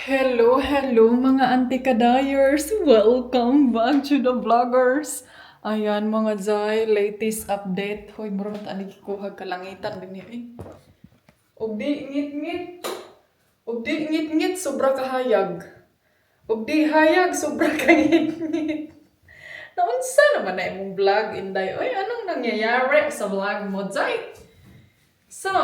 Hello mga anti-kadayers! Welcome back to the vloggers! Ayan mga Zay, latest update. Hoy, mura mataanig kuha kalangitan din eh. Og di ngit-ngit. Og di ngit-ngit, sobra kahayag. Og di hayag, sobra ka ngit-ngit. Naunsa naman na imong vlog, Inday? Oy, anong nangyayari sa vlog mo, Zay? So,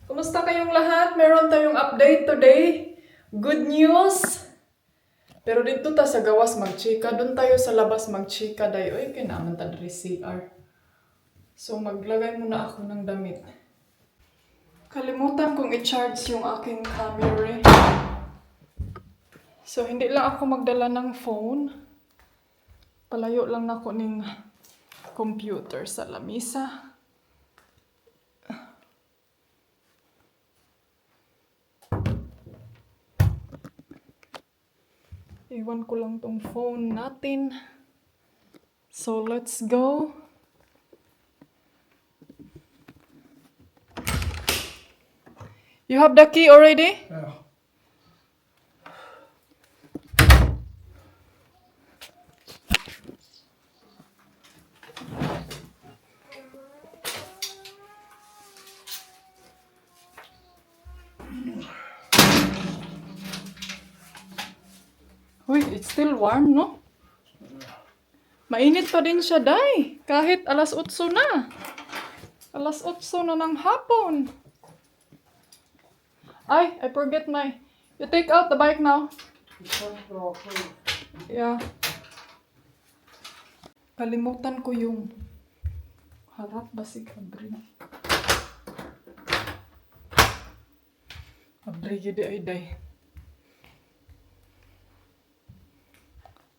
kumusta kayong lahat? Meron tayong update today. Good news! Pero dito ta sa gawas magchika. Doon tayo sa labas magchika. Day, oy, kinaman ta diri CR. So, maglagay muna ako ng damit. Kalimutan kong i-charge yung aking camera. So, hindi lang ako magdala ng phone. Palayo lang ako ng computer sa lamisa. Iwan ko lang tong phone natin. So, let's go. You have the key already? Yeah. Uy, it's still warm, no? Mainit pa din siya, day. Kahit alas 8 na. Alas 8 na ng hapon. Ay, I forget my... You take out the bike now. Yeah. Kalimutan ko yung... Harap ba si Kabri? Kabri, gidi ay day.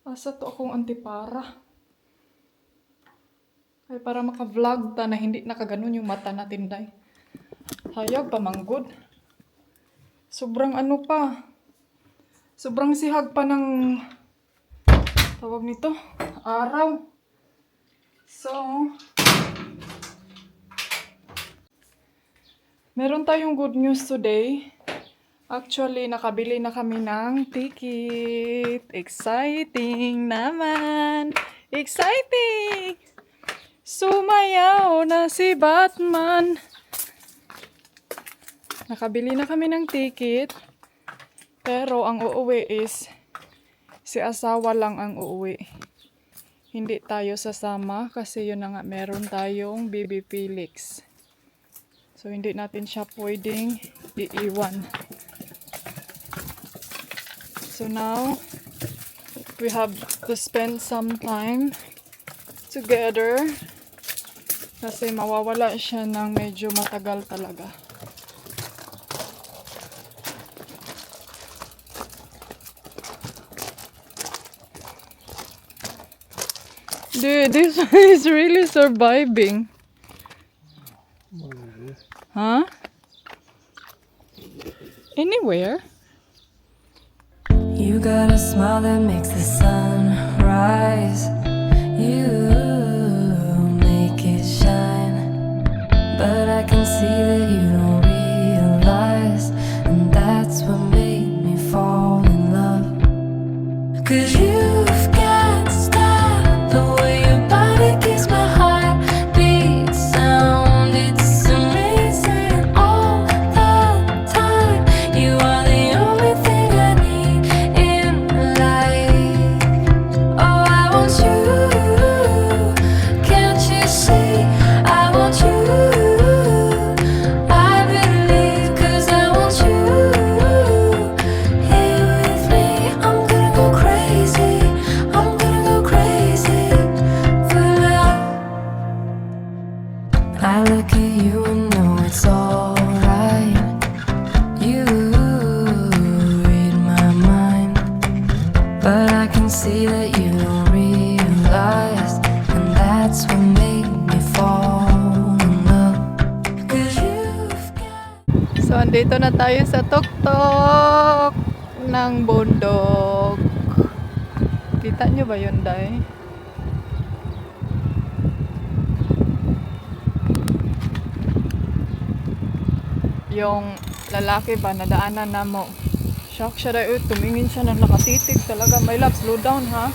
Asa to akong antipara. Ay para maka-vlog ta na hindi nakaganon yung mata natin, day. Hayag pa manggod. Sobrang ano pa. Sobrang sihag pa ng tawag nito, araw. So, meron tayong good news today. Actually, nakabili na kami ng ticket. Exciting naman! Exciting! Sumayaw na si Batman! Nakabili na kami ng ticket. Pero ang uuwi is si asawa lang ang uuwi. Hindi tayo sasama kasi yun na nga meron tayong baby Felix. So hindi natin siya pwedeng iiwan. So now, we have to spend some time together kasi mawawala siya ng medyo matagal talaga. Dude, this one is really surviving. Huh? Anywhere? You got a smile that makes the sun rise. You make it shine. But I can see that you don't realize. And that's what made me fall in love. 'Cause you've got style. The way your body keeps my heart beat sound. It's amazing all the time. You are the only thing I need in life. Oh, I want you. Can't you see? I want you. I believe 'cause I want you here with me. I'm gonna go crazy. I'm gonna go crazy for love. I look at you and know it's alright. You read my mind, but I can see that you don't realize, and that's what made me fall in love. 'Cause you've got So, andito na tayo sa tuktok ng bundok. Kita nyo ba yun, day? Yung lalaki ba, nadaanan na mo. Shock siya dahil tumingin siya na nakatitig talaga. My love, slow down ha.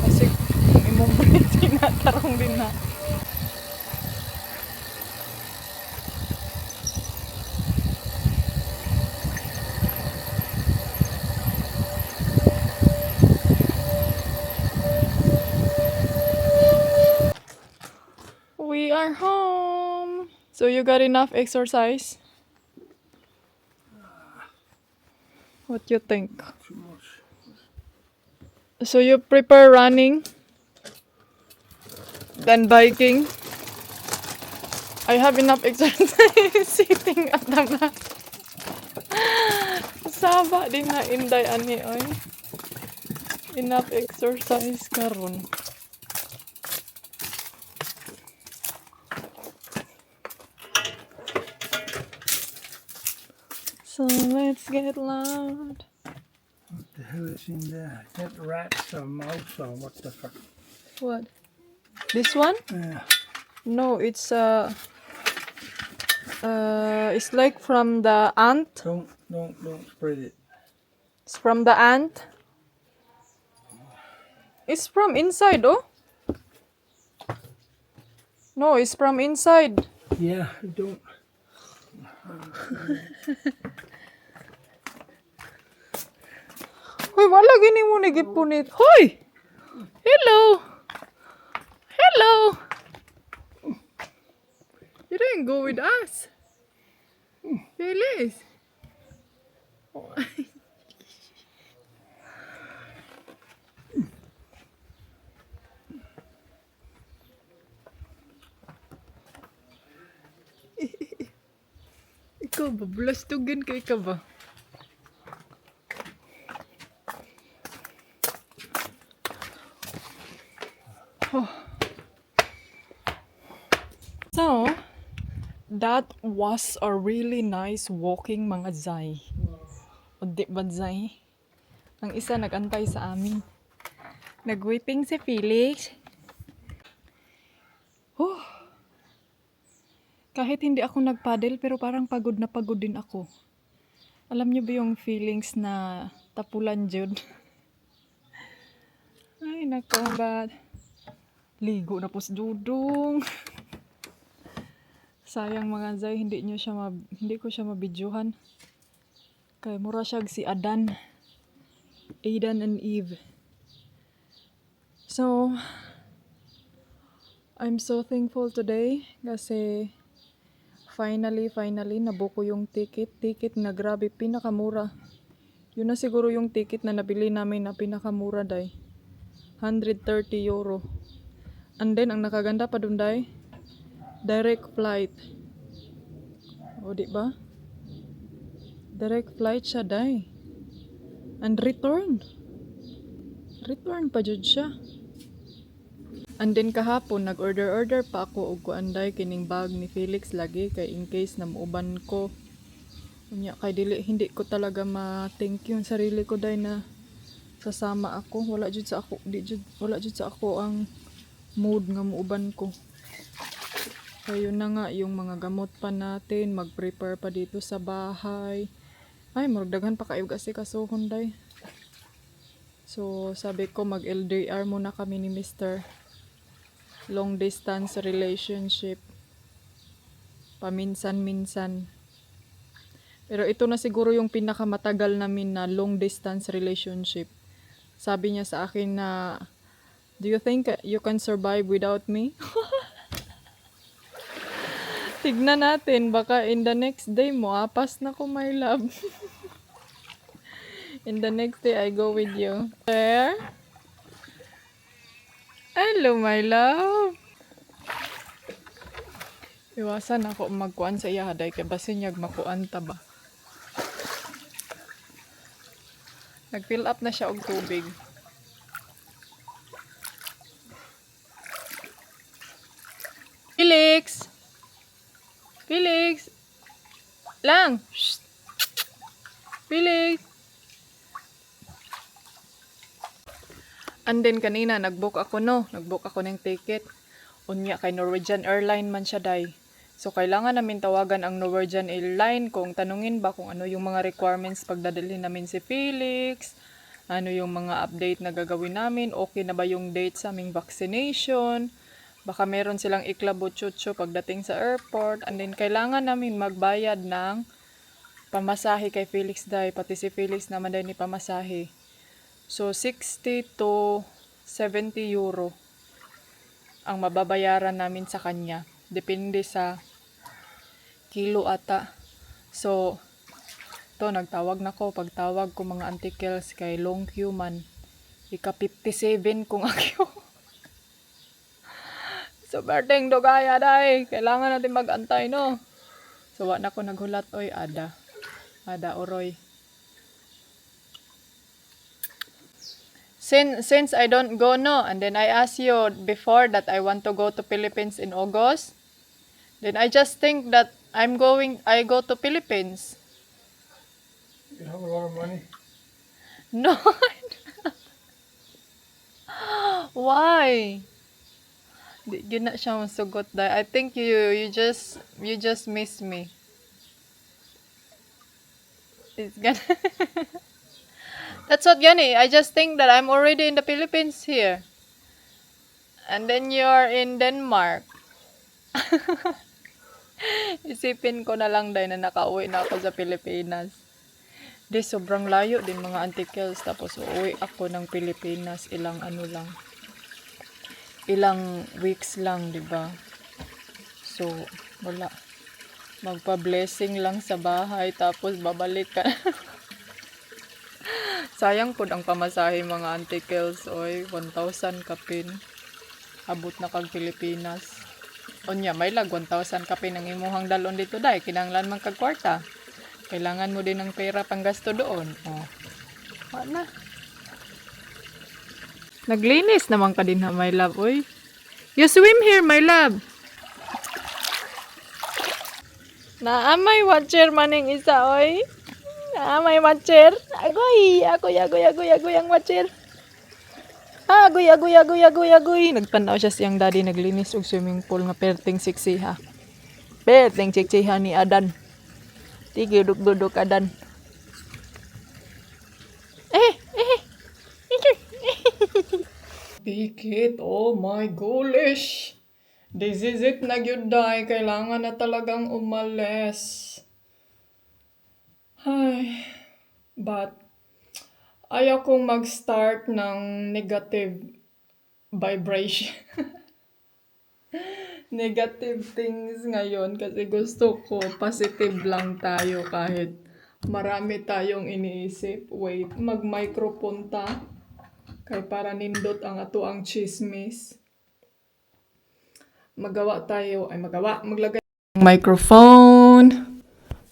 Kasi yung imong breathing na tarong din na. We are home. So you got enough exercise? What you think? Too much. So you prefer running than biking? I have enough exercise sitting at the back. Saba din na inday ani oy. Enough exercise karon. So let's get loud. What the hell is in there? Is that rats or mouse or what the fuck? What? This one? Yeah. No, it's it's like from the ant. Don't spread it. It's from the ant. It's from inside, oh. No, it's from inside. Yeah, don't. Hoy, wala gini mo nagipunit. Hoy! Hello! Hello! You didn't go with us. Felix. Ikaw ba? Bulastugan kay ka ba? So, that was a really nice walking mga Zay. O di ba Zay? Ang isa nagantay sa amin. Nagwaiting si Felix. Huh. Kahit hindi ako nagpaddle pero parang pagod na pagod din ako. Alam niyo ba yung feelings na tapulan jud? Ay nako, bad. Ligo na po si Dudong. Sayang mga Zay, hindi ko siya mabidyohan. Kay mura siya si Adan and Eve. So, I'm so thankful today kasi finally nabuko yung ticket na grabe pinakamura. Yun na siguro yung ticket na nabili namin na pinakamura day. 130 euro. And then ang nakaganda pa dun day, direct flight. O di ba? Direct flight siya day. And return. Return pa jud siya. And then kahapon nag-order pa ako og kuanday kining bag ni Felix lagi kay in case na muuban ko. Unya kay hindi ko talaga ma-thank yung sarili ko day na sasama ako. Wala jud sa ako ang mood nga muuban ko. Kaya yun na nga, yung mga gamot pa natin, mag-prepare pa dito sa bahay. Ay, maragdagan pa kayo kasi kasuhon day. So, sabi ko mag-LDR muna kami ni Mr. Long distance relationship. Paminsan-minsan. Pero ito na siguro yung pinakamatagal namin na long distance relationship. Sabi niya sa akin na, do you think you can survive without me? Tignan natin, baka in the next day mo, apas na ko my love. In the next day, I go with you. There? Hello, my love. Iwasan ako magkuan sa iya, haday kay basinyag makuan ta ba. Nag-fill up na siya og tubig. Felix! Felix! Lang! Shh! Felix! And then kanina, nag-book ako ng ticket. Unya kay Norwegian Airline man siya day. So, kailangan namin tawagan ang Norwegian Airline kung tanungin ba kung ano yung mga requirements pagdadalhin namin si Felix, ano yung mga update na gagawin namin, okay na ba yung date sa aming vaccination, baka meron silang iklabo-chucho pagdating sa airport, and then kailangan namin magbayad ng pamasahe kay Felix Day, pati si Felix naman din ni pamasahe. So, 60 to 70 euro ang mababayaran namin sa kanya. Depende sa kilo ata. So, to nagtawag na ko. Pagtawag ko mga antikels kay long queue man. Ika 57 kung ako. So, berteng dogaya day. Kailangan natin mag-antay, no? So, wa na ko naghulat, oy, ada. Ada, oroy. Since I don't go, no, and then I asked you before that I want to go to Philippines in August, then I just think that I go to Philippines. You have a lot of money. No. Why? Di yun na siya masugot dahil. I think you just miss me. It's gonna That's what Gani. I just think that I'm already in the Philippines here. And then you're in Denmark. Isipin ko na lang dahil na nakauwi na ako sa Pilipinas. Di, sobrang layo din mga antikels. Tapos uuwi ako ng Pilipinas. Ilang weeks lang, di ba? So, wala. Magpa-blessing lang sa bahay. Tapos babalik ka. Sayang po ang pamasahe mga antikels. Oy, 1,000 kapin. Abot na kag Pilipinas. Onya, may lag 1,000 kapin ang imuhang dalon dito dai. Kinanglan man kag kwarta. Kailangan mo din ng pera pang gasto doon. Oh. Wala na. Naglinis naman ka din ha, my love. Oy. You swim here, my love. Naamay watcher maning isa, oy. May watcher. Agoy ang watcher. Agoy. Nagtanaw siya siyang daddy naglinis og swimming pool nga perting siksiha. Perting siksiha ni Adan. Tige duduk Adan. Pikit, oh my gosh. This is it na gyud day. Kailangan na talagang umalis. Ay, but ayaw kong mag-start ng negative vibration. Negative things ngayon kasi gusto ko positive lang tayo kahit marami tayong iniisip. Wait, mag-microphone ta kay para nindot ang ato ang chismis. Maglagay ng microphone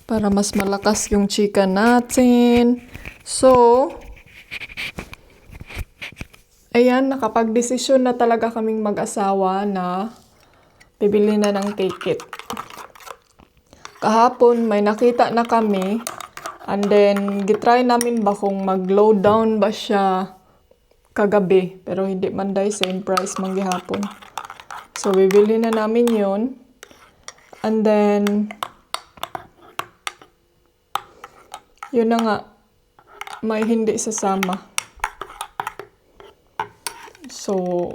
para mas malakas yung chika natin. So, ayan, nakapag-desisyon na talaga kaming mag-asawa na bibili na ng ticket. Kahapon, may nakita na kami. And then, gitry namin ba kung mag-load down ba siya kagabi. Pero hindi man dahil same price man gihapon. So, bibili na namin yun. And then, yun na nga, may hindi sasama. So,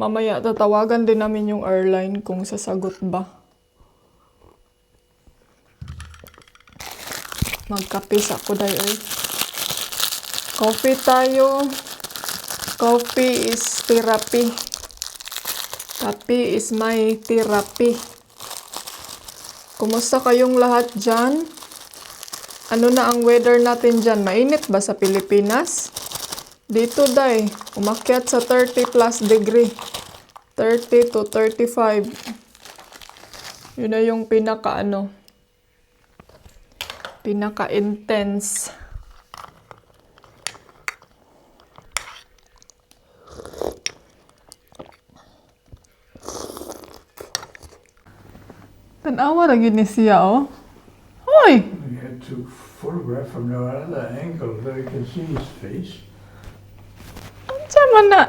mamaya tatawagan din namin yung airline kung sasagot ba. Magkapis ako dahil. Coffee tayo. Coffee is therapy. Coffee is my therapy. Kumusta kayong lahat dyan? Ano na ang weather natin dyan? Mainit ba sa Pilipinas? Dito day, umakyat sa 30 plus degree. 30 to 35. Yun na yung pinaka-intense. Tanawa na yun ni siya, oh. Hoy! We had to photograph from another angle so you can see his face. Diyan man na.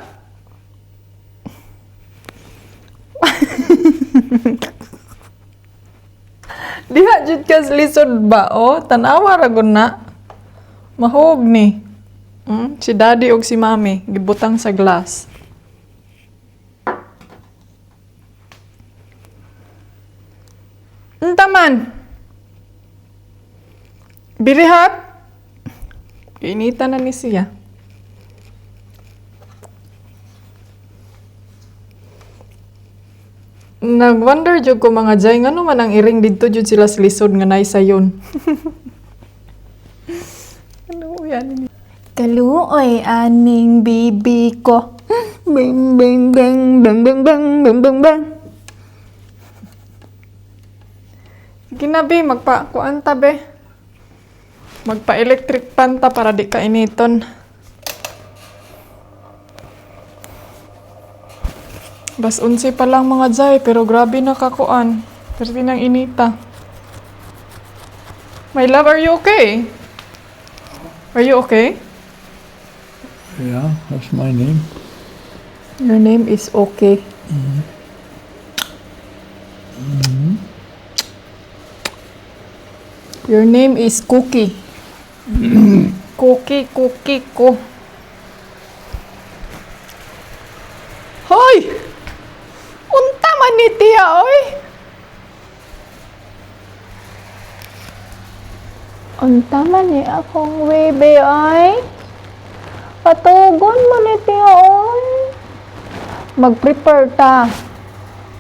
Diha jud ka lisod ba o? Tanawa ra gud na. Mahog ni. Si daddy og si mami gibutang sa glass. Unta man. Birihat. Inita na ni siya. Nag-wonder jud ko mga jay ngano man ang iring didto jud sila sa lisod nga nay sayon. Ano yan? Kaluoy aning bibi ko. Bang bang bang bang bang bang bang bang bang. Ginabi magpa-kuan ta be. Magpa-electric pan ta para di ka initon. Bas 11 pa lang mga jay, pero grabe na kakuan. Pero nang inita. My love, are you okay? Are you okay? Yeah, that's my name. Your name is okay. Your name is Cookie. Cookie, cookie ko. Hoy! Unta man ni tiya, oy! Unta man ni akong baby, oy! Patugon mo ni tiya, oy! Mag-prepare ta.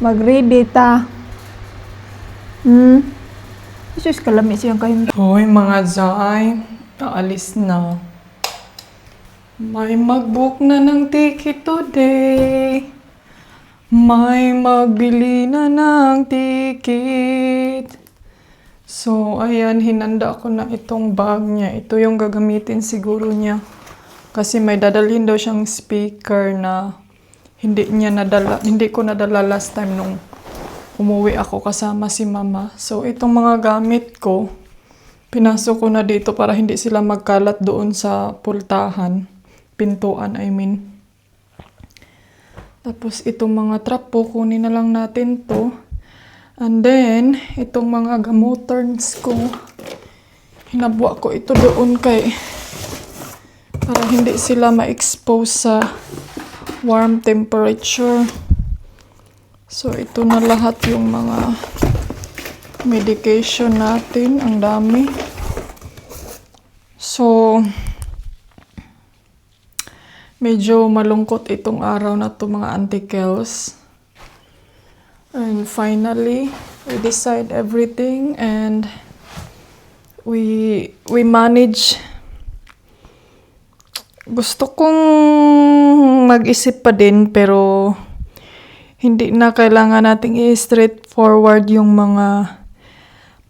Mag-ready ta. Jesus, kalami siyang kahim. Hoy, mga jay. Aalis na. May mag-book na ng ticket today. May magbili na ng ticket. So, ayan, hinanda ko na itong bag niya. Ito yung gagamitin siguro niya. Kasi may dadalhin daw siyang speaker na hindi ko nadala last time nung umuwi ako kasama si mama. So, itong mga gamit ko, pinasok ko na dito para hindi sila magkalat doon sa pultahan. Pintuan, I mean. Tapos, itong mga trapo, kunin na lang natin to. And then, itong mga gamuterns ko, hinabwa ko ito doon para hindi sila ma-expose sa warm temperature. So, ito na lahat yung mga medication natin. Ang dami. So, medyo malungkot itong araw na to mga auntie-kels. And finally, we decide everything and we manage. Gusto kong mag-isip pa din pero hindi na kailangan nating i-straightforward yung mga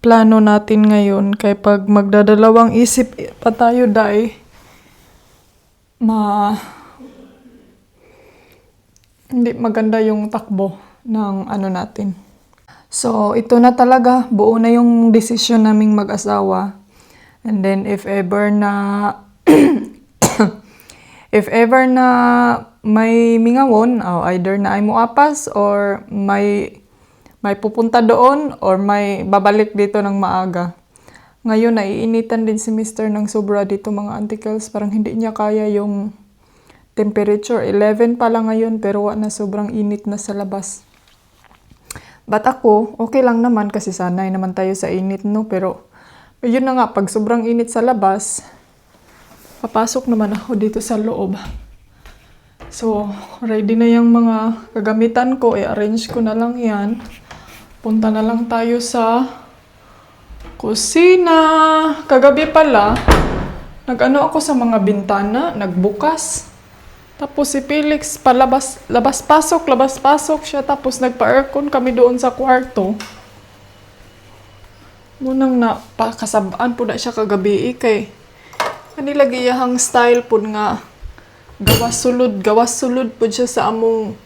plano natin ngayon. Kaya pag magdadalawang isip pa tayo, hindi maganda yung takbo ng ano natin. So, ito na talaga. Buo na yung desisyon naming mag-asawa. And then, if ever na may mingawon, either na ay muapas or may pupunta doon or may babalik dito ng maaga. Ngayon, naiinitan din si Mr. ng sobra dito mga auntie-kels. Parang hindi niya kaya yung temperature. 11 pa lang ngayon pero na sobrang init na sa labas. But ako, okay lang naman kasi sanay naman tayo sa init, no? Pero yun na nga, pag sobrang init sa labas, papasok naman ako dito sa loob. So, ready na yung mga kagamitan ko. I-arrange ko na lang yan. Punta na lang tayo sa kusina. Kagabi pala, nag-ano ako sa mga bintana, nagbukas. Tapos si Felix, labas-pasok siya. Tapos nagpa-aircon kami doon sa kwarto. Munang napakasabaan po na siya kagabi kay kanilagi yahang style po nga gawas sulod po siya sa among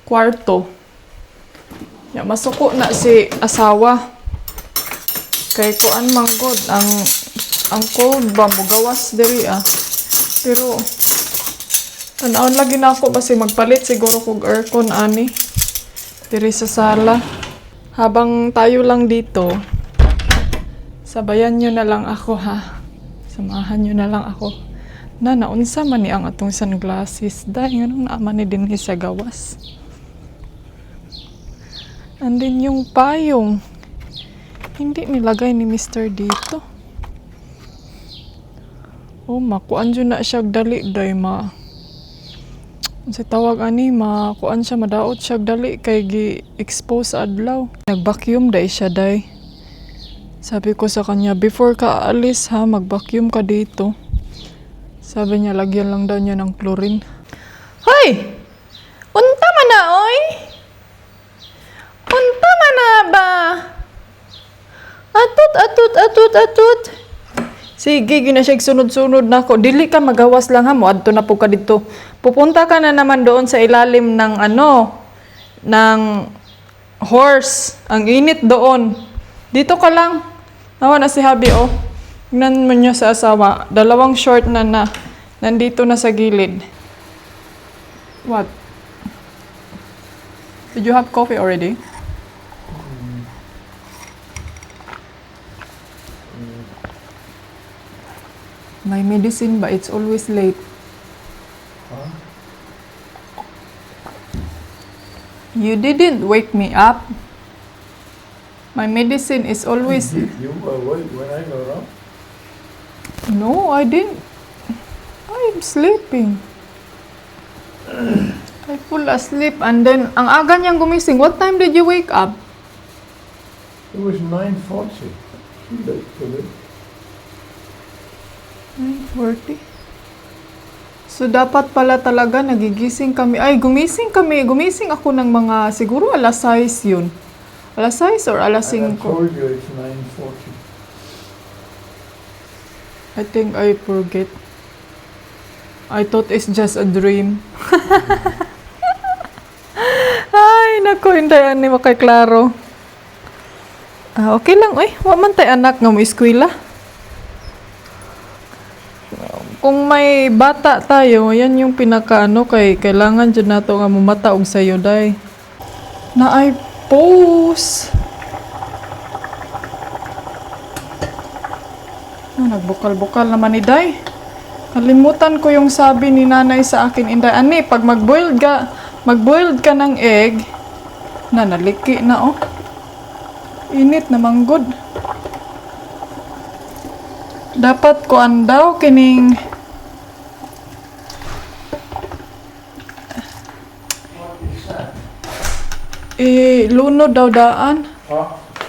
kwarto. Ya, masuko na si asawa. Kay kuan manggod ang cold ba mo gawas diri Pero tanawon lagi na ako kasi magpalit siguro kog aircon ani diri sa sala. Habang tayo lang dito, Sabayan nyo na lang ako ha. Samahan nyo na lang ako. Naunsa man ni ang atong sunglasses. Dahil nga naman ni din sa gawas. And then yung payong. Hindi nilagay ni Mr. dito. Oh, makuan dyan na siya dali. Day ma. Sa tawag ani, makuan siya, madaot siya dali. Kay gi-expose sa adlaw. Nag-vacuum day siya day. Sabi ko sa kanya, before ka aalis ha, mag-vacuum ka dito. Sabi niya, lagyan lang daw niya ng chlorine. Hoy! Unta man na, oy! Unta man na ba? Atut. Sige, gina siya sunod-sunod na ako. Dili ka magawas lang ha, mo adto na po ka dito. Pupunta ka na naman doon sa ilalim ng ng horse. Ang init doon. Dito ka lang. Nawa na si Habi, oh. Tignan mo niya sa asawa. 2 short na nandito na sa gilid. What? Did you have coffee already? My medicine ba? It's always late. Huh? You didn't wake me up. My medicine is always... You were awake when I got up. No, I didn't. I'm sleeping. I fall asleep and then, ang aga niyang gumising. What time did you wake up? It was 9:40. Late for it. 9:40. So, dapat pala talaga nagigising kami. Ay, gumising kami. Gumising ako ng mga, siguro alas 6 yun. Alas 6 or alas And I 5? told you it's 9:40. I think I forget. I thought it's just a dream. Ay, naku, hindi ani makaklaro. Okay lang, wa man tay anak nga mo eskwela. Kung may bata tayo, yan yung pinakaano kay kailangan dyan nato nga mumata og sayo day. Na ay pose. Nagbukal-bukal naman ni day. Kalimutan ko yung sabi ni nanay sa akin, Inday, ani, pag mag-boiled ka ng egg, naliki na, oh. Init na manggod. Dapat ko andaw kining lunod daw daan. Huh?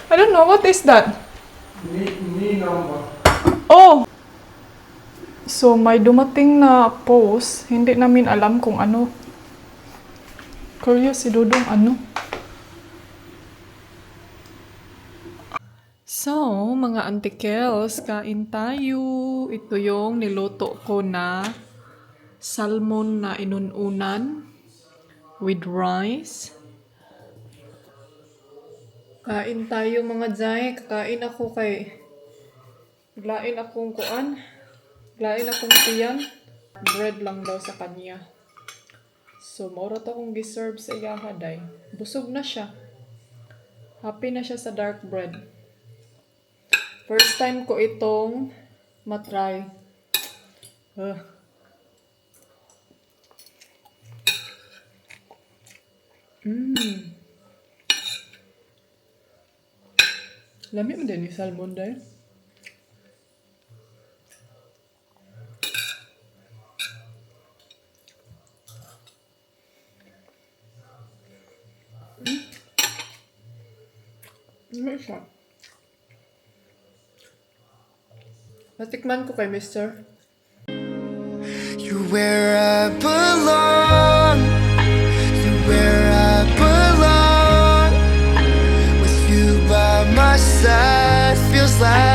I don't know, what is that? Knee number. Oh! So, may dumating na post. Hindi namin alam kung ano. Curious si Dudong ano. So, mga antikels, kain tayo. Ito yung niluto ko na salmon na inununan with rice. Kain tayo mga jay. Kakain ako kay... Glain akong kuan. Glain akong tiyan. Bread lang daw sa kanya. So, maura to akong giserve sa iyahaday. Busog na siya. Happy na siya sa dark bread. First time ko itong matry. Lami mo din yung salmon dahil. Ano siya? Natikman ko kay Mr. You're where I belong. You're where I belong. With you by my side feels like